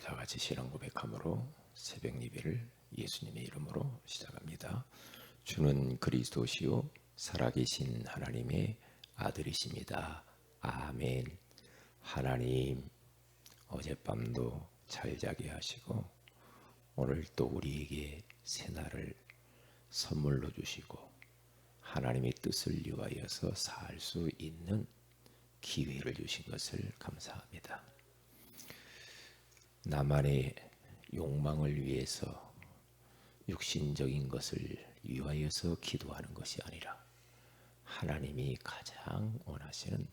다 같이 신앙 고백함으로 새벽 예배를 예수님의 이름으로 시작합니다. 주는 그리스도시요 살아계신 하나님의 아들이십니다. 아멘. 하나님, 어젯밤도 잘 자게 하시고 오늘 또 우리에게 새날을 선물로 주시고 하나님의 뜻을 위하여서 살 수 있는 기회를 주신 것을 감사합니다. 나만의 욕망을 위해서 육신적인 것을 위하여서 기도하는 것이 아니라 하나님이 가장 원하시는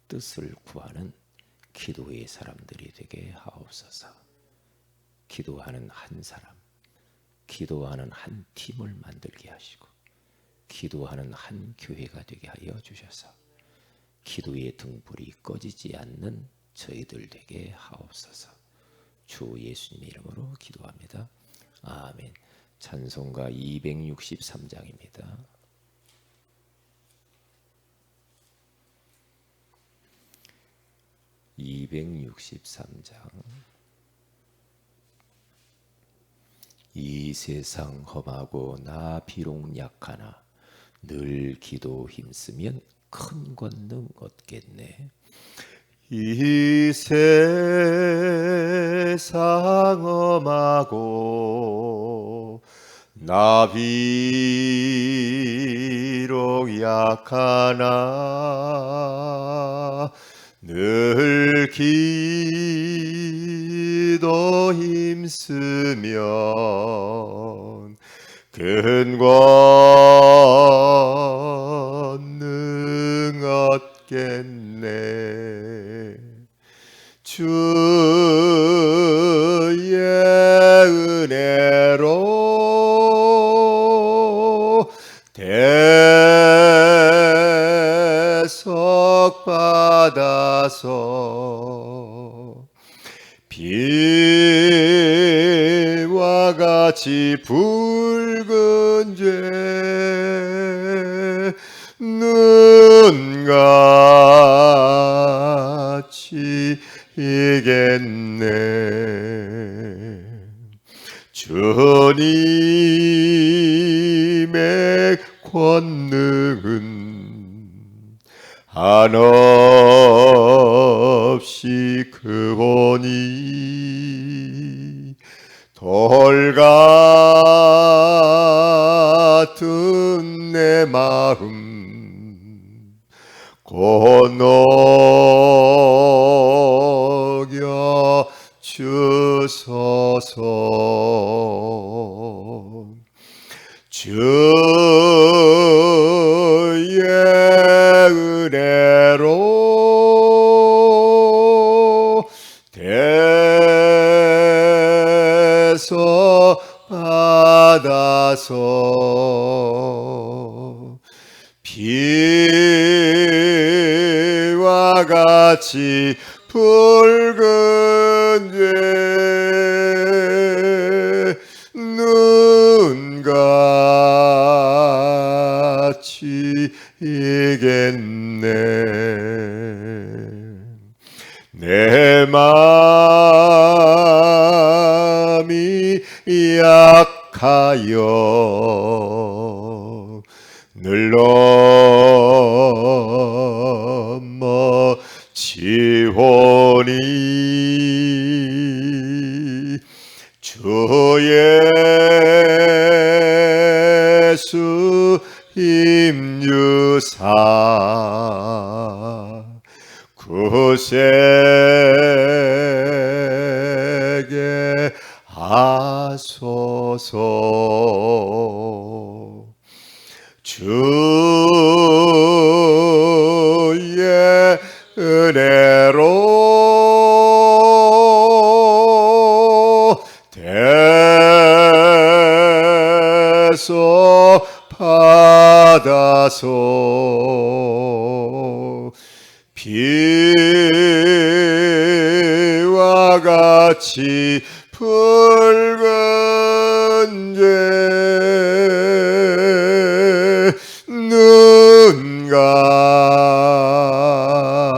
뜻을 구하는 기도의 사람들이 되게 하옵소서. 기도하는 한 사람, 기도하는 한 팀을 만들게 하시고 기도하는 한 교회가 되게 하여 주셔서 기도의 등불이 꺼지지 않는 저희들 되게 하옵소서. 주 예수님의 이름으로 기도합니다. 아멘. 찬송가 263장입니다. 이 세상 험하고 나 비록 약하나 늘 기도 힘쓰면 큰 권능 얻겠네. 이 세상 험하고 나 비록 약하나 늘 기도 힘쓰면 큰 권능 얻겠네. 주의 은혜로 대속 받아서 비와 같이 붉은 죄 눈같이 이겠네. 주님의 권능은 한없이 크오니 돌 같은 내 마음 곧 녹여 주소서. 주의 은혜로 대속 받아서 비와 같이 붉은 죄 눈같이 이겠네. 내 맘이 약하여 늘 넘어지오니 주 예수 힘주사 구세게 하소서. 주의 은혜로 대속 받아서 비와 같이 붉은 죄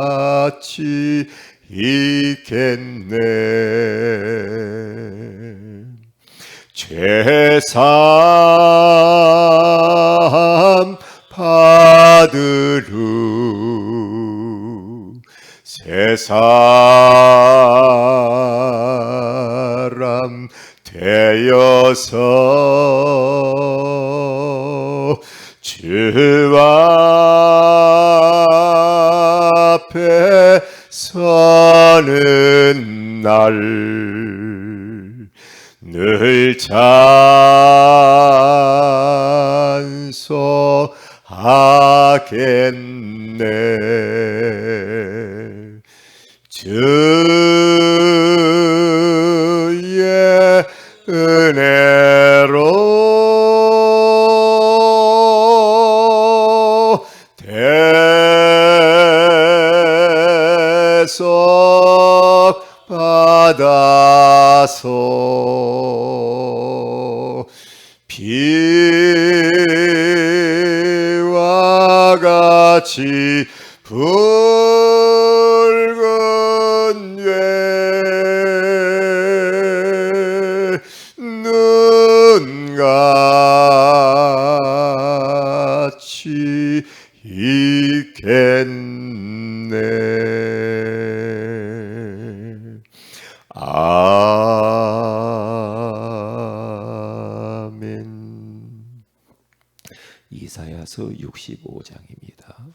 눈같이 있겠네. 죄삼 받으루 새 사람 되어서 주 앞에 서는 날 늘 찬송하겠네. 주의 은혜로 대속 받아서 비와 같이 붉은 죄 눈같이 있겠네. 아멘. 이사야서 65장입니다.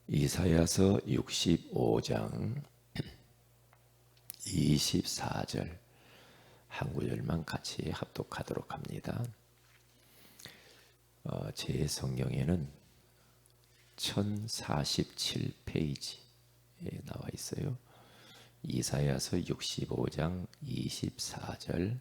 이사야서 65장 24절 한 구절만 같이 합독하도록 합니다. 제 성경에는 1047페이지에 나와 있어요. 이사야서 65장 24절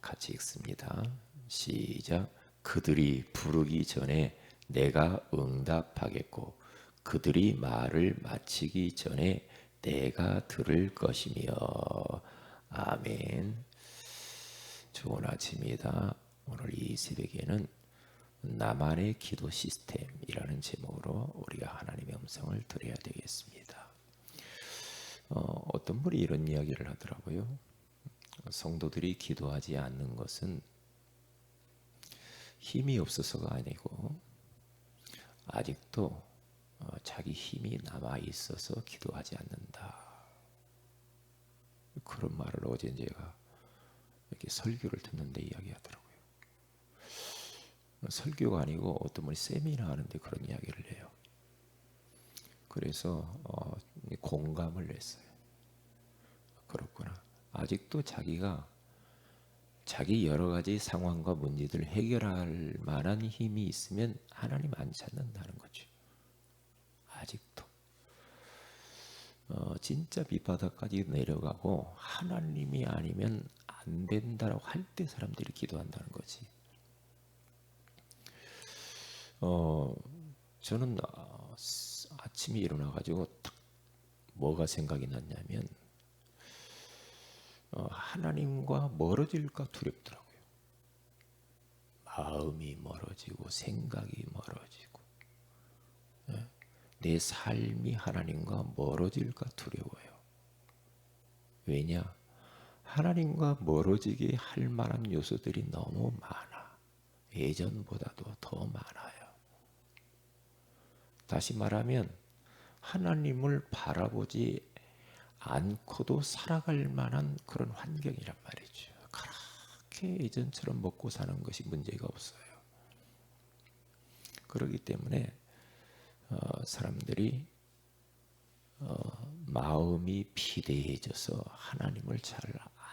같이 읽습니다. 시작. 그들이 부르기 전에 내가 응답하겠고 그들이 말을 마치기 전에 내가 들을 것이며. 아멘. 좋은 아침입니다. 오늘 이 새벽에는 나만의 기도 시스템이라는 제목으로 우리가 하나님의 음성을 들어야 되겠습니다. 어떤 분이 이런 이야기를 하더라고요. 성도들이 기도하지 않는 것은 힘이 없어서가 아니고 아직도 자기 힘이 남아 있어서 기도하지 않는다. 그런 말을 어제 제가 이렇게 설교를 듣는데 이야기하더라고요. 설교가 아니고 어떤 분이 세미나 하는데 그런 이야기를 해요. 그래서 공감을 했어요. 그렇구나. 아직도 자기가 자기 여러 가지 상황과 문제들을 해결할 만한 힘이 있으면 하나님 안 찾는다는 거죠. 아직도 진짜 밑바닥까지 내려가고 하나님이 아니면 안 된다라고 할 때 사람들이 기도한다는 거지. 저는 아침에 일어나가지고 딱 뭐가 생각이 났냐면 하나님과 멀어질까 두렵더라고요. 마음이 멀어지고 생각이 멀어지고 내 삶이 하나님과 멀어질까 두려워요. 왜냐? 하나님과 멀어지게 할 만한 요소들이 너무 많아. 예전보다도 더 많아요. 다시 말하면 하나님을 바라보지 않고도 살아갈 만한 그런 환경이란 말이죠. 그렇게 예전처럼 먹고 사는 것이 문제가 없어요. 그렇기 때문에 사람들이 마음이 비대해져서 하나님을 잘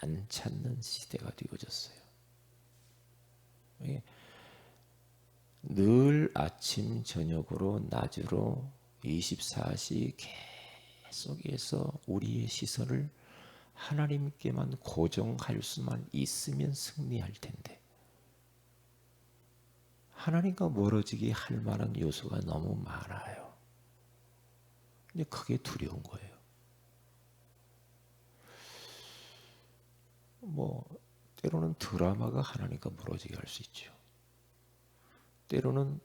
안 찾는 시대가 되어졌어요. 늘 아침 저녁으로 낮으로 24시 계속해서 우리의 시선을 하나님께만 고정할 수만 있으면 승리할 텐데 하나님과 멀어지게 할 만한 요소가 너무 많아요. 근데 그게 두려운 거예요. 때로는 드라마가 하나님과 멀어지게 할 수 있죠. 때로는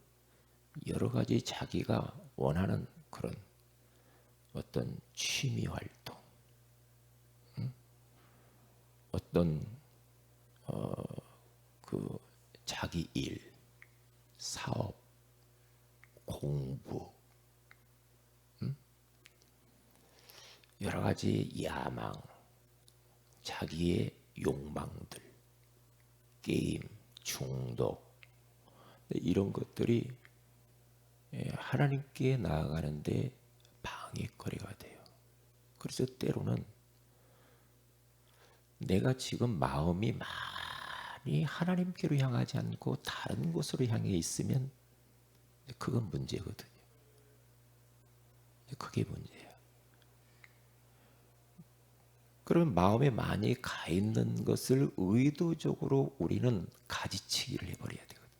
여러 가지 자기가 원하는 그런 어떤 취미 활동, 어떤 그 자기 일, 사업, 공부, 여러 가지 야망, 자기의 욕망들, 게임, 중독, 이런 것들이 하나님께 나아가는데 방해거리가 돼요. 그래서 때로는 내가 지금 마음이 많이 하나님께로 향하지 않고 다른 곳으로 향해 있으면 그건 문제거든요. 그게 문제예요. 그러면 마음에 많이 가 있는 것을 의도적으로 우리는 가지치기를 해버려야 되거든요.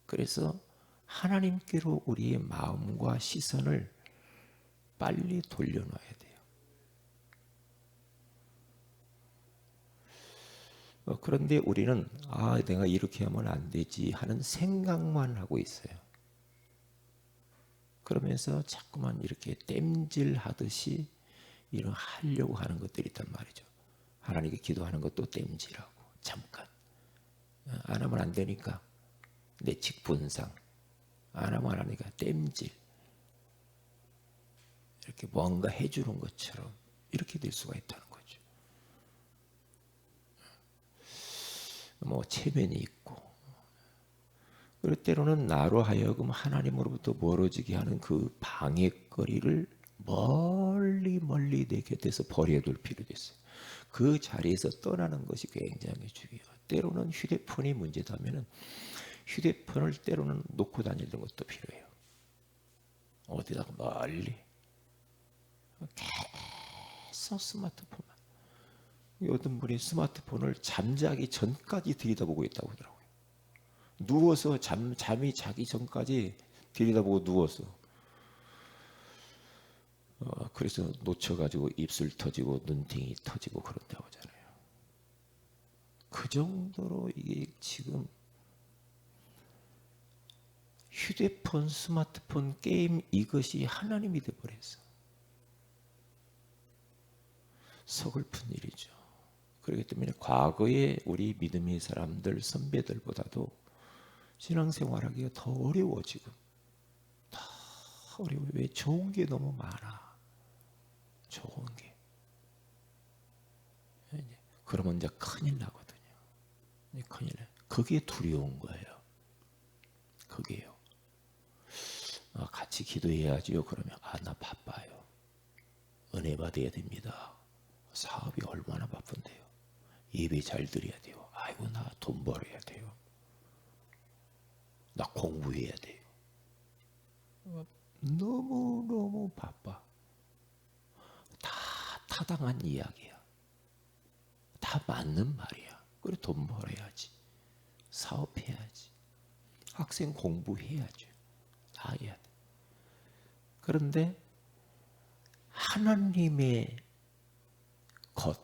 그래서 하나님께로 우리의 마음과 시선을 빨리 돌려놔야 돼요. 그런데 우리는 내가 이렇게 하면 안 되지 하는 생각만 하고 있어요. 그러면서 자꾸만 이렇게 땜질하듯이 이런 하려고 하는 것들이 있단 말이죠. 하나님께 기도하는 것도 땜질하고 잠깐 안 하면 안 되니까 내 직분상 안 하면 안 하니까 땜질, 이렇게 뭔가 해주는 것처럼 이렇게 될 수가 있다는 거죠. 뭐 체면이 있고, 그리고 때로는 나로 하여금 하나님으로부터 멀어지게 하는 그 방해거리를 멀리 내 곁에서 버려둘 필요도 있어요. 그 자리에서 떠나는 것이 굉장히 중요해요. 때로는 휴대폰이 문제다면은 휴대폰을 때로는 놓고 다니는 것도 필요해요. 어디다가 멀리 계속 스마트폰만. 어떤 분이 스마트폰을 잠자기 전까지 들여다보고 있다고 하더라고요. 누워서 잠이 자기 전까지 들여다보고 누워서 그래서 놓쳐가지고 입술 터지고 눈팅이 터지고 그런다고 하잖아요. 그 정도로 이게 지금 휴대폰, 스마트폰, 게임 이것이 하나님이 되어버렸어. 서글픈 일이죠. 그렇기 때문에 과거에 우리 믿음의 사람들, 선배들보다도 신앙생활하기가 더 어려워 지금. 더 어려워. 왜? 좋은 게 너무 많아. 좋은 게. 그러면 이제 큰일 나거든요. 큰일 나요. 그게 두려운 거예요. 그게요. 같이 기도해야지요. 그러면 나 바빠요. 은혜 받아야 됩니다. 사업이 얼마나 바쁜데요. 예배 잘 드려야 돼요. 아이고 나 돈 벌어야 돼요. 나 공부해야 돼요. 너무 바빠. 다 타당한 이야기야. 다 맞는 말이야. 그래 돈 벌어야지. 사업해야지. 학생 공부해야죠. 다 해야 돼. 그런데 하나님의 것,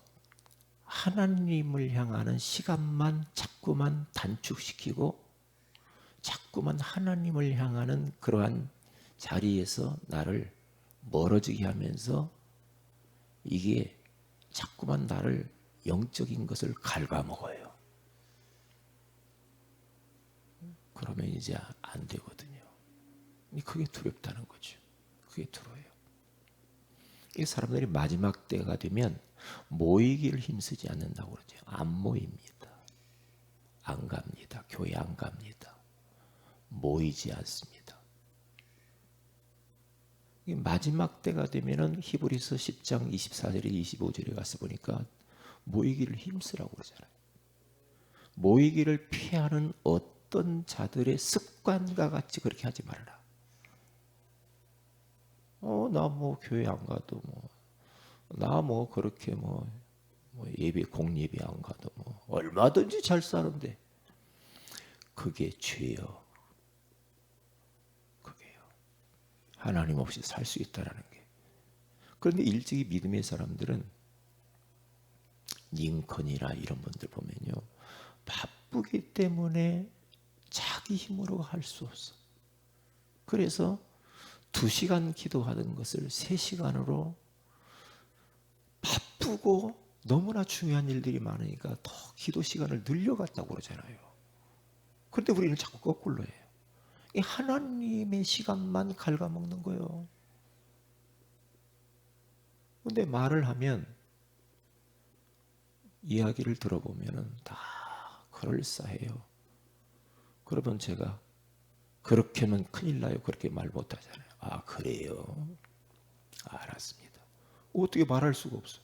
하나님을 향하는 시간만 자꾸만 단축시키고 자꾸만 하나님을 향하는 그러한 자리에서 나를 멀어지게 하면서 이게 자꾸만 나를 영적인 것을 갉아먹어요. 그러면 이제 안 되거든요. 그게 두렵다는 거죠. 그게 두려워요. 이 사람들이 마지막 때가 되면 모이기를 힘쓰지 않는다고 그러죠. 안 모입니다. 안 갑니다. 교회 안 갑니다. 모이지 않습니다. 마지막 때가 되면은 히브리서 10장 24절에 25절에 가서 보니까 모이기를 힘쓰라고 그러잖아요. 모이기를 피하는 어떤 자들의 습관과 같이 그렇게 하지 말아라. 나 뭐 교회 안 가도 나 그렇게 예배 공예배 안 가도 얼마든지 잘 사는데 그게 죄요. 그게요. 하나님 없이 살 수 있다라는 게. 그런데 일찍이 믿음의 사람들은 링컨이나 이런 분들 보면요, 바쁘기 때문에 자기 힘으로 할 수 없어. 그래서 2시간 기도하던 것을 3시간으로 바쁘고 너무나 중요한 일들이 많으니까 더 기도 시간을 늘려갔다고 그러잖아요. 그런데 우리는 자꾸 거꾸로 해요. 이 하나님의 시간만 갉아먹는 거예요. 근데 말을 하면 이야기를 들어보면 다 그럴싸해요. 그러면 제가 그렇게 하면 큰일 나요. 그렇게 말 못하잖아요. 아 그래요? 알았습니다. 어떻게 말할 수가 없어.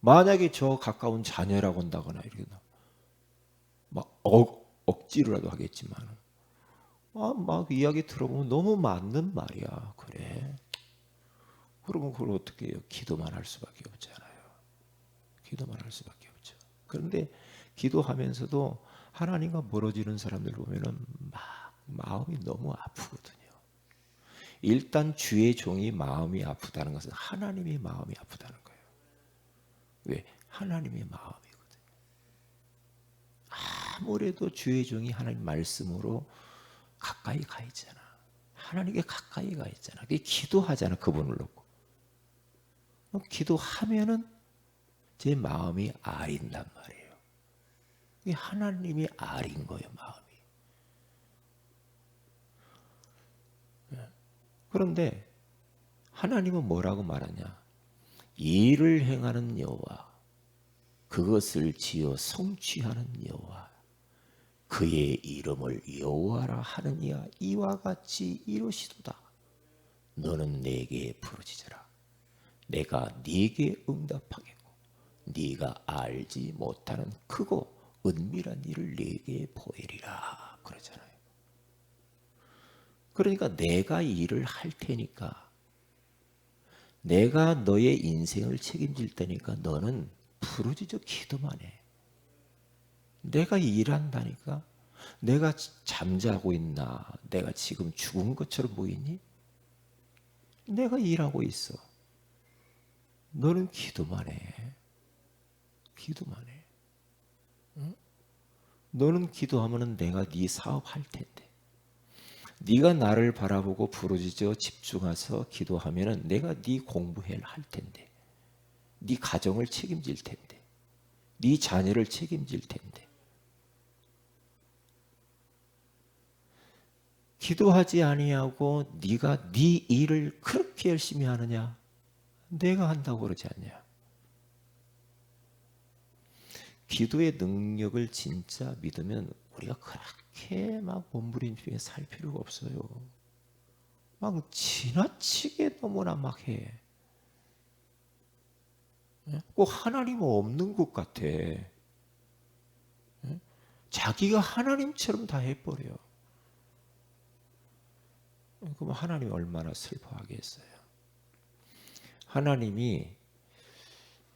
만약에 저 가까운 자녀라고 한다거나 이렇게 막 억지로라도 하겠지만 막 이야기 들어보면 너무 맞는 말이야. 그래. 그러면 그걸 어떻게 해요? 기도만 할 수밖에 없잖아요. 기도만 할 수밖에 없죠. 그런데 기도하면서도 하나님과 멀어지는 사람들 보면은 막 마음이 너무 아프거든요. 일단 주의 종이 마음이 아프다는 것은 하나님의 마음이 아프다는 거예요. 왜? 하나님의 마음이거든요. 아무래도 주의 종이 하나님 말씀으로 가까이 가 있잖아. 하나님께 가까이 가 있잖아. 기도하잖아. 그분을 놓고. 기도하면은 제 마음이 아린단 말이에요. 이게 하나님이 아린 거예요. 마음이. 그런데 하나님은 뭐라고 말하냐? 일을 행하는 여호와, 그것을 지어 성취하는 여호와, 그의 이름을 여호와라 하느니와 이와 같이 이루시도다. 너는 내게 부르짖으라. 내가 네게 응답하겠고 네가 알지 못하는 크고 은밀한 일을 네게 보이리라 그러잖아요. 그러니까 내가 일을 할 테니까, 내가 너의 인생을 책임질 테니까 너는 부르짖어 기도만 해. 내가 일한다니까. 내가 잠자고 있나? 내가 지금 죽은 것처럼 보이니? 내가 일하고 있어. 너는 기도만 해. 기도만 해. 응? 너는 기도하면은 내가 네 사업 할 텐데. 네가 나를 바라보고 부르짖어 집중해서 기도하면은 내가 네 공부할 텐데. 네 가정을 책임질 텐데. 네 자녀를 책임질 텐데. 기도하지 아니하고 네가 네 일을 그렇게 열심히 하느냐? 내가 한다고 그러지 않냐? 기도의 능력을 진짜 믿으면 우리가 그렇게 막 몸부림치며 살 필요가 없어요. 막 지나치게 너무나 막 해. 꼭 하나님 없는 것 같아. 자기가 하나님처럼 다 해버려. 그럼 하나님이 얼마나 슬퍼하겠어요. 하나님이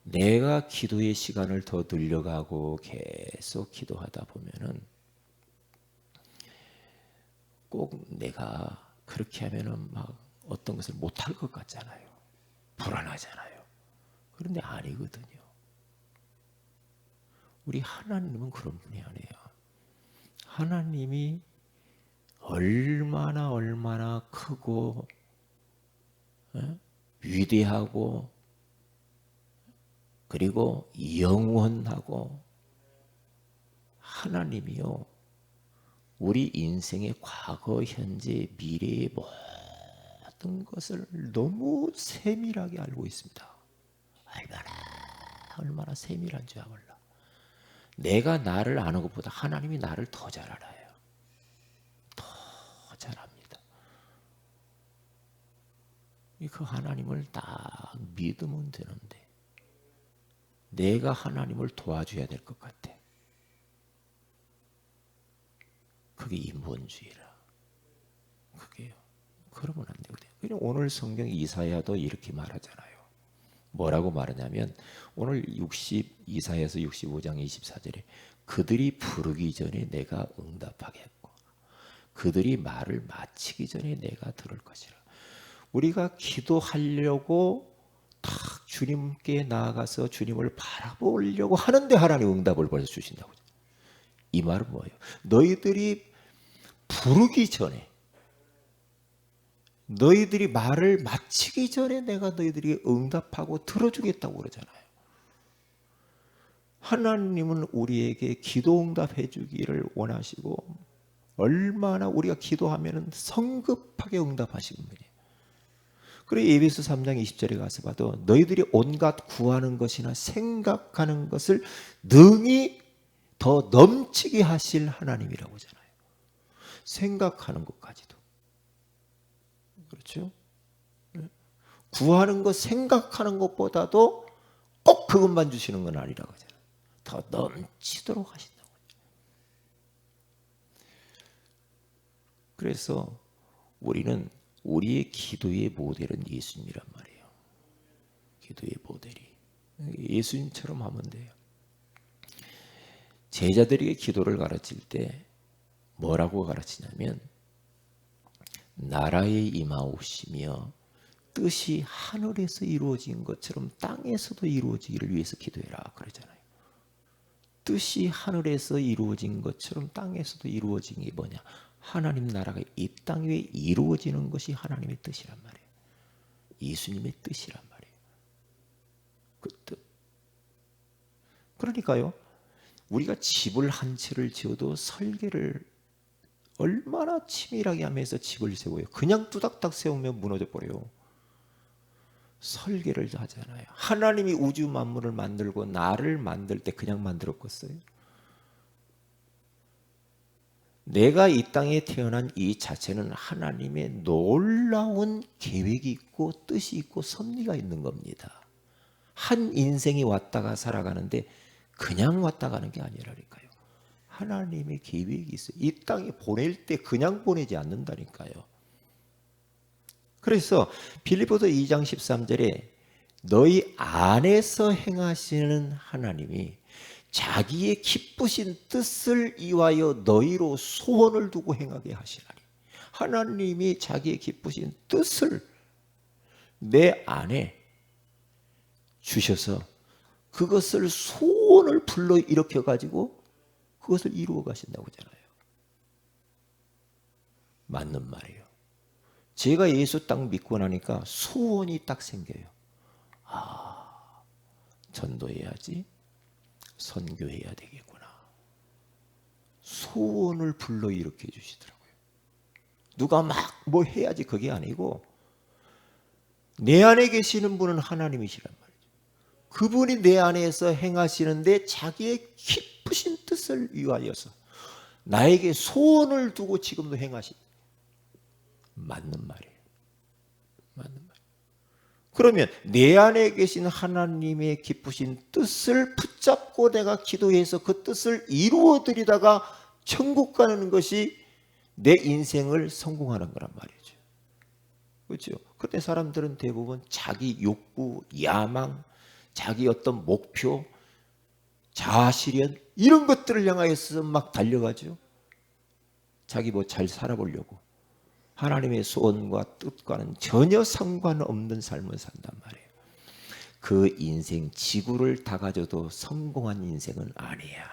내가 기도의 시간을 더 늘려가고 계속 기도하다 보면은 꼭 내가 그렇게 하면은 막 어떤 것을 못할 것 같잖아요. 불안하잖아요. 그런데 아니거든요. 우리 하나님은 그런 분이 아니에요. 하나님이 얼마나 크고 위대하고 그리고 영원하고, 하나님이요 우리 인생의 과거, 현재, 미래의 모든 것을 너무 세밀하게 알고 있습니다. 얼마나 세밀한 줄 몰라. 내가 나를 아는 것보다 하나님이 나를 더 잘 알아요. 더 잘 압니다. 그 하나님을 딱 믿으면 되는데 내가 하나님을 도와줘야 될 것 같아. 그게 인본주의라. 그게요. 그러면 안 되거든요. 그냥 오늘 성경 이사야도 이렇게 말하잖아요. 뭐라고 말하냐면 오늘 이사야서 65장 24절에 그들이 부르기 전에 내가 응답하겠고 그들이 말을 마치기 전에 내가 들을 것이라. 우리가 기도하려고 딱 주님께 나아가서 주님을 바라보려고 하는데 하나님 응답을 벌써 주신다고. 이 말은 뭐예요? 너희들이 부르기 전에 너희들이 말을 마치기 전에 내가 너희들이 응답하고 들어주겠다고 그러잖아요. 하나님은 우리에게 기도 응답해 주기를 원하시고 얼마나 우리가 기도하면 성급하게 응답하시는 분이에요. 그리고 에베소 3장 20절에 가서 봐도 너희들이 온갖 구하는 것이나 생각하는 것을 능히 더 넘치게 하실 하나님이라고 하잖아요. 생각하는 것까지도. 그렇죠? 구하는 것, 생각하는 것보다도 꼭 그것만 주시는 건 아니라고 하잖아요. 더 넘치도록 하신다고. 그래서 우리는 우리의 기도의 모델은 예수님이란 말이에요. 기도의 모델이. 예수님처럼 하면 돼요. 제자들에게 기도를 가르칠 때 뭐라고 가르치냐면 나라의 임하옵시며 뜻이 하늘에서 이루어진 것처럼 땅에서도 이루어지기를 위해서 기도해라 그러잖아요. 뜻이 하늘에서 이루어진 것처럼 땅에서도 이루어진 게 뭐냐? 하나님 나라가 이 땅 위에 이루어지는 것이 하나님의 뜻이란 말이에요. 예수님의 뜻이란 말이에요. 그 뜻. 그러니까요. 우리가 집을 한 채를 지어도 설계를 얼마나 치밀하게 하면서 집을 세워요. 그냥 뚜닥닥 세우면 무너져 버려요. 설계를 하잖아요. 하나님이 우주 만물을 만들고 나를 만들 때 그냥 만들었겠어요? 내가 이 땅에 태어난 이 자체는 하나님의 놀라운 계획이 있고 뜻이 있고 섭리가 있는 겁니다. 한 인생이 왔다가 살아가는데 그냥 왔다 가는 게 아니라니까요. 하나님의 계획이 있어요. 이 땅에 보낼 때 그냥 보내지 않는다니까요. 그래서 빌립보서 2장 13절에 너희 안에서 행하시는 하나님이 자기의 기쁘신 뜻을 이하여 너희로 소원을 두고 행하게 하시나니 하나님이 자기의 기쁘신 뜻을 내 안에 주셔서 그것을 소원을 불러 일으켜 가지고 그것을 이루어 가신다고 하잖아요. 맞는 말이에요. 제가 예수 딱 믿고 나니까 소원이 딱 생겨요. 아, 전도해야지. 선교해야 되겠구나. 소원을 불러 일으켜 주시더라고요. 누가 막 뭐 해야지 그게 아니고 내 안에 계시는 분은 하나님이시란 말이죠. 그분이 내 안에서 행하시는데 자기의 깊으신 뜻을 위하여서 나에게 소원을 두고 지금도 행하시. 맞는 말이에요. 맞는 말. 그러면 내 안에 계신 하나님의 기쁘신 뜻을 붙잡고 내가 기도해서 그 뜻을 이루어드리다가 천국 가는 것이 내 인생을 성공하는 거란 말이죠. 그렇죠? 그때 사람들은 대부분 자기 욕구, 야망, 자기 어떤 목표, 자아실현 이런 것들을 향하여서 막 달려가죠. 자기 뭐 잘 살아보려고. 하나님의 소원과 뜻과는 전혀 상관없는 삶을 산단 말이에요. 그 인생 지구를 다 가져도 성공한 인생은 아니야.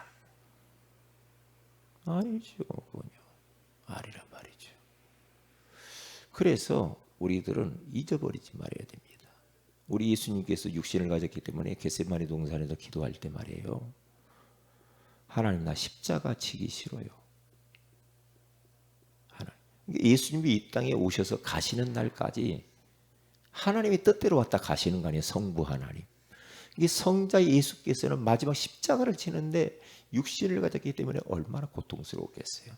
아니죠. 그건요. 아니란 말이죠. 그래서 우리들은 잊어버리지 말아야 됩니다. 우리 예수님께서 육신을 가졌기 때문에 겟세마네 동산에서 기도할 때 말이에요. 하나님 나 십자가 지기 싫어요. 예수님이 이 땅에 오셔서 가시는 날까지 하나님의 뜻대로 왔다 가시는 거 아니에요. 성부 하나님. 이게 성자 예수께서는 마지막 십자가를 지는데 육신을 가졌기 때문에 얼마나 고통스러웠겠어요.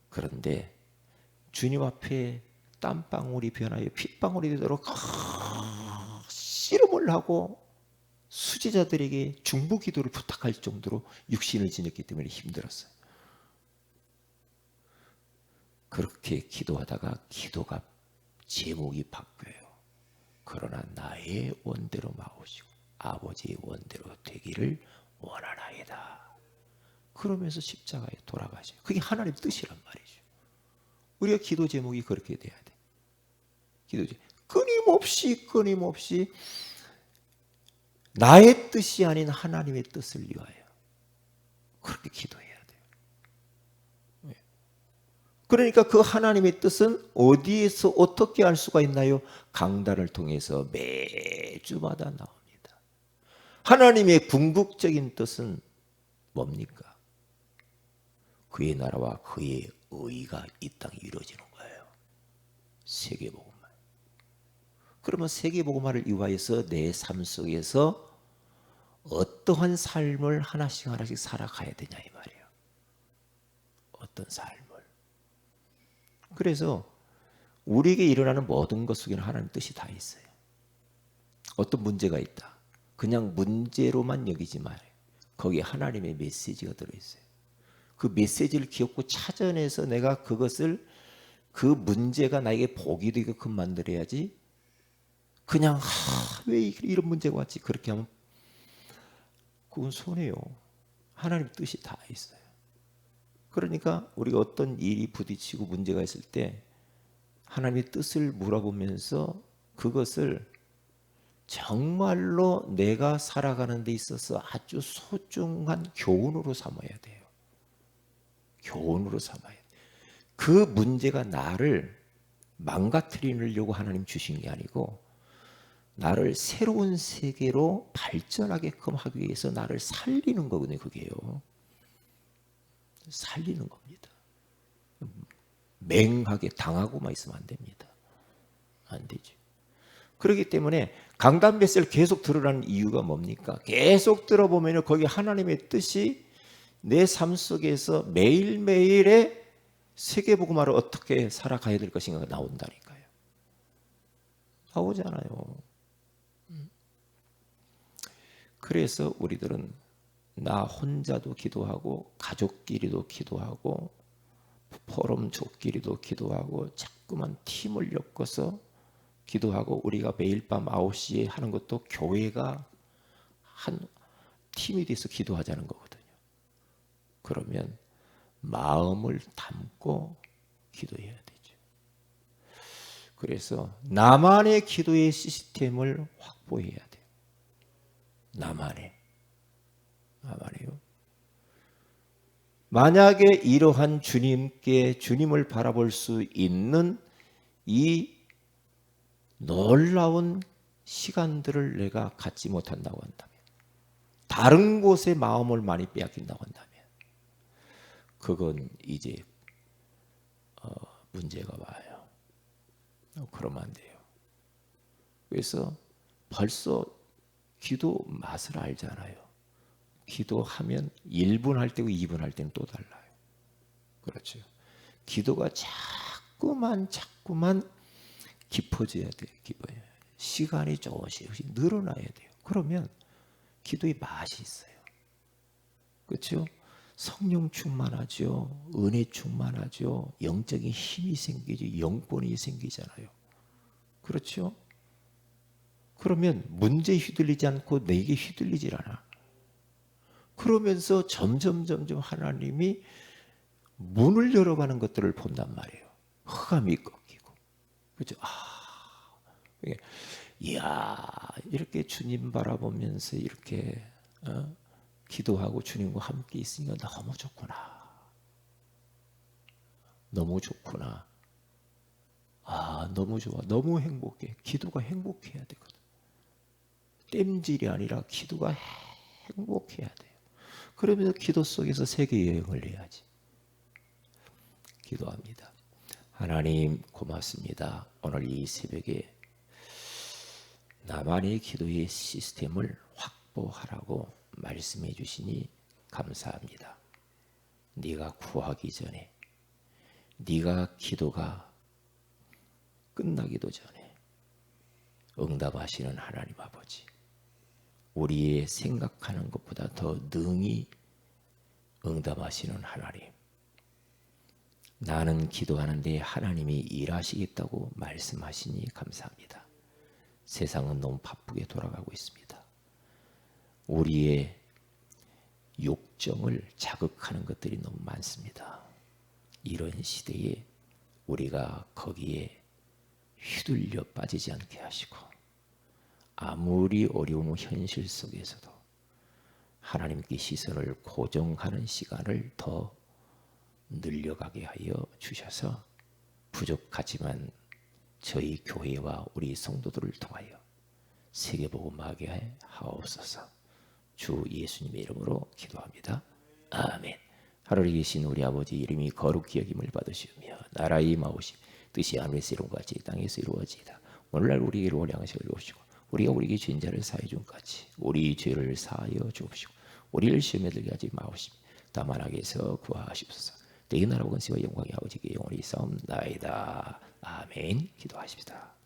그런데 주님 앞에 땀방울이 변하여 핏방울이 되도록 씨름을 하고 수제자들에게 중보 기도를 부탁할 정도로 육신을 지녔기 때문에 힘들었어요. 그렇게 기도하다가 기도가 제목이 바뀌어요. 그러나 나의 원대로 마오시고 아버지의 원대로 되기를 원하나이다. 그러면서 십자가에 돌아가셔요. 그게 하나님 뜻이란 말이죠. 우리가 기도 제목이 그렇게 돼야 돼. 기도 제목. 끊임없이 나의 뜻이 아닌 하나님의 뜻을 위하여 그렇게 기도해야 돼요. 그러니까 그 하나님의 뜻은 어디에서 어떻게 알 수가 있나요? 강단을 통해서 매주마다 나옵니다. 하나님의 궁극적인 뜻은 뭡니까? 그의 나라와 그의 의가 이 땅에 이루어지는 거예요. 세계복음화. 그러면 세계복음화를 이유하여서 내 삶 속에서 어떠한 삶을 하나씩 하나씩 살아가야 되냐 이 말이에요. 어떤 삶을. 그래서 우리에게 일어나는 모든 것 속에는 하나님 뜻이 다 있어요. 어떤 문제가 있다. 그냥 문제로만 여기지 말아요. 거기에 하나님의 메시지가 들어있어요. 그 메시지를 기억고 찾아내서 내가 그것을 그 문제가 나에게 복이 되게끔 만들어야지. 그냥 왜 이런 문제가 왔지? 그렇게 하면 그건 손해요. 하나님 뜻이 다 있어요. 그러니까 우리가 어떤 일이 부딪히고 문제가 있을 때 하나님의 뜻을 물어보면서 그것을 정말로 내가 살아가는 데 있어서 아주 소중한 교훈으로 삼아야 돼요. 교훈으로 삼아야 돼요. 그 문제가 나를 망가뜨리려고 하나님 주신 게 아니고 나를 새로운 세계로 발전하게끔 하기 위해서 나를 살리는 거거든요. 그게요. 살리는 겁니다. 맹하게 당하고만 있으면 안 됩니다. 안 되죠. 그렇기 때문에 강단 메시지를 계속 들으라는 이유가 뭡니까? 계속 들어보면 거기 하나님의 뜻이 내 삶 속에서 매일매일의 세계복음화를 어떻게 살아가야 될 것인가가 나온다니까요. 나오잖아요. 그래서 우리들은 나 혼자도 기도하고 가족끼리도 기도하고 포럼족끼리도 기도하고 자꾸만 팀을 엮어서 기도하고 우리가 매일 밤 9시에 하는 것도 교회가 한 팀이 돼서 기도하자는 거거든요. 그러면 마음을 담고 기도해야 되죠. 그래서 나만의 기도의 시스템을 확보해야 돼요. 나만의요. 만약에 이러한 주님을 바라볼 수 있는 이 놀라운 시간들을 내가 갖지 못한다고 한다면, 다른 곳에 마음을 많이 빼앗긴다고 한다면, 그건 이제 문제가 와요. 그러면 안 돼요. 그래서 벌써 기도 맛을 알잖아요. 기도하면 1분 할 때고 2분 할 때는 또 달라요. 그렇죠. 기도가 자꾸만 깊어져야 돼요. 깊어요. 시간이 조금씩 늘어나야 돼요. 그러면 기도의 맛이 있어요. 그렇죠? 성령 충만하죠. 은혜 충만하죠. 영적인 힘이 생기죠. 영권이 생기잖아요. 그렇죠? 그러면 문제에 휘둘리지 않고 내게 휘둘리질 않아. 그러면서 점점 하나님이 문을 열어가는 것들을 본단 말이에요. 흑암이 꺾이고. 그죠? 이야, 이렇게 주님 바라보면서 이렇게 기도하고 주님과 함께 있으니까 너무 좋구나. 너무 좋구나. 너무 좋아. 너무 행복해. 기도가 행복해야 되거든. 땜질이 아니라 기도가 행복해야 돼요. 그러면서 기도 속에서 세계 여행을 해야지. 기도합니다. 하나님 고맙습니다. 오늘 이 새벽에 나만의 기도의 시스템을 확보하라고 말씀해 주시니 감사합니다. 네가 구하기 전에, 네가 기도가 끝나기도 전에 응답하시는 하나님 아버지, 우리의 생각하는 것보다 더 능히 응답하시는 하나님, 나는 기도하는데 하나님이 일하시겠다고 말씀하시니 감사합니다. 세상은 너무 바쁘게 돌아가고 있습니다. 우리의 욕정을 자극하는 것들이 너무 많습니다. 이런 시대에 우리가 거기에 휘둘려 빠지지 않게 하시고, 아무리 어려운 현실 속에서도 하나님께 시선을 고정하는 시간을 더 늘려가게 하여 주셔서 부족하지만 저희 교회와 우리 성도들을 통하여 세계복음하게 하옵소서. 주 예수님의 이름으로 기도합니다. 아멘. 하늘에 계신 우리 아버지 이름이 거룩히 여김을 받으시며 나라의 임하오심 뜻이 하늘에서 이룬 같이 땅에서 이루어지이다. 오늘날 우리에게 올해 양식을 주옵시고 우리가 우리에게 죄인 자를 사하여 준 같이 우리 죄를 사하여 주옵시고 우리를 시험에 들게 하지 마옵시며 다만 악에서 구하시옵소서. 내 나라와 권세와 영광이 아버지께 영원히 싸움나이다. 아멘. 기도하십시다.